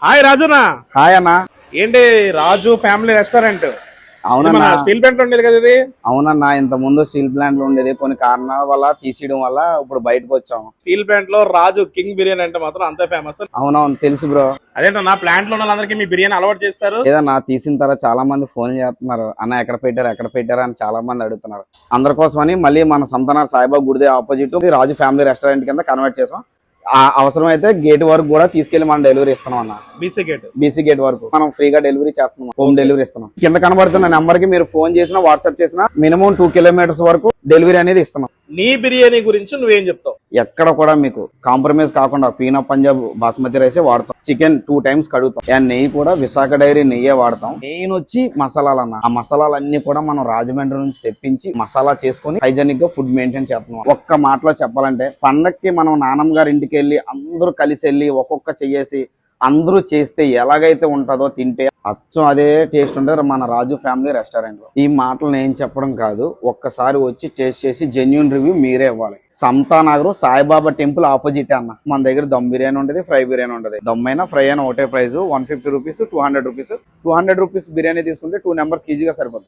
Hi రాజునా. Hi అన్న. ఏంటి రాజు family restaurant? అవునన్నా. స్టీల్ ప్లాంట్ ఉండేది కదా ఇది? అవునన్నా, ఇంత ముందు స్టీల్ ప్లాంట్ లో ఉండేది, కొన్ని కారణాల వల్ల తీసేయడం వల్ల ఇప్పుడు బయటకు వచ్చాము. స్టీల్ ప్లాంట్ లో రాజు కింగ్ బిర్యానీ అంటే మాత్రం అంతే ఫేమస్. అవునవును, తెలుసు బ్రో. అదేంటో నా ప్లాంట్ లో ఉన్న వాళ్ళందరికీ మీ బిర్యానీ అలవాటు చేస్తారు. ఏదన్నా తీసిన తర్వాత చాలా మంది ఫోన్ చేస్తున్నారు, అన్న ఎక్కడ పెట్టారు అని చాలా మంది అడుగుతున్నారు. అందరి కోసమని మళ్ళీ మన సంతనార్ సాయిబాబా గుడిదే ఆపోజిట్ రాజు ఫ్యామిలీ రెస్టారెంట్ కింద కన్వర్ట్ చేసాం. అవసరం అయితే గేట్ వరకు కూడా తీసుకెళ్లి మనం డెలివరీ ఇస్తున్నాం అన్న. బీసీ గేట్ వరకు మనం ఫ్రీగా డెలివరీ చేస్తున్నాం, హోమ్ డెలివరీ ఇస్తున్నాం. కింద కనబడుతున్న నెంబర్ కి మీరు ఫోన్ చేసినా వాట్సాప్ చేసినా మినిమం 2 కిలోమీటర్స్ వరకు డెలివరీ అనేది ఇస్తున్నాం. నీ బిర్యానీ గురించి నువ్వేం చెప్తావు? ఎక్కడ కూడా మీకు కాంప్రమైజ్ కాకుండా పీనా పంజాబ్ బాస్మతి రైసే వాడతాం. Chicken 2 times కడుగుతాం. అండ్ నెయ్యి కూడా విశాఖ డైరీ నెయ్యే వాడతాం. మెయిన్ వచ్చి మసాలాలు అన్న. ఆ మసాలాలన్నీ కూడా మనం రాజమండ్రి నుంచి తెప్పించి మసాలా చేసుకుని హైజెనిక్ గా ఫుడ్ మెయింటైన్ చేస్తున్నాం. ఒక్క మాటలో చెప్పాలంటే, పండక్కి మనం నానమ్మ గారి ఇంటికి వెళ్ళి అందరూ కలిసి వెళ్ళి ఒక్కొక్క చెయ్యేసి అందరూ చేస్తే ఎలాగైతే ఉంటుందో తింటే అచ్చం అదే టేస్ట్ ఉంటుంది మన రాజు ఫ్యామిలీ రెస్టారెంట్ లో. ఈ మాటలు నేను చెప్పడం కాదు, ఒక్కసారి వచ్చి టేస్ట్ చేసి జెన్యున్ రివ్యూ మీరే ఇవ్వాలి. సంతానగర్ సాయిబాబా టెంపుల్ ఆపోజిట్ అన్న. మన దగ్గర దమ్ బిర్యానీ ఉంటుంది, ఫ్రై బిర్యానీ ఉంటుంది. దమ్ అయినా ఫ్రై అయినా ఒకటే price, 150 rupees, 200 rupees. 200 rupees biryani తీసుకుంటే 2 నెంబర్స్ ఈజీగా సరిపోతుంది.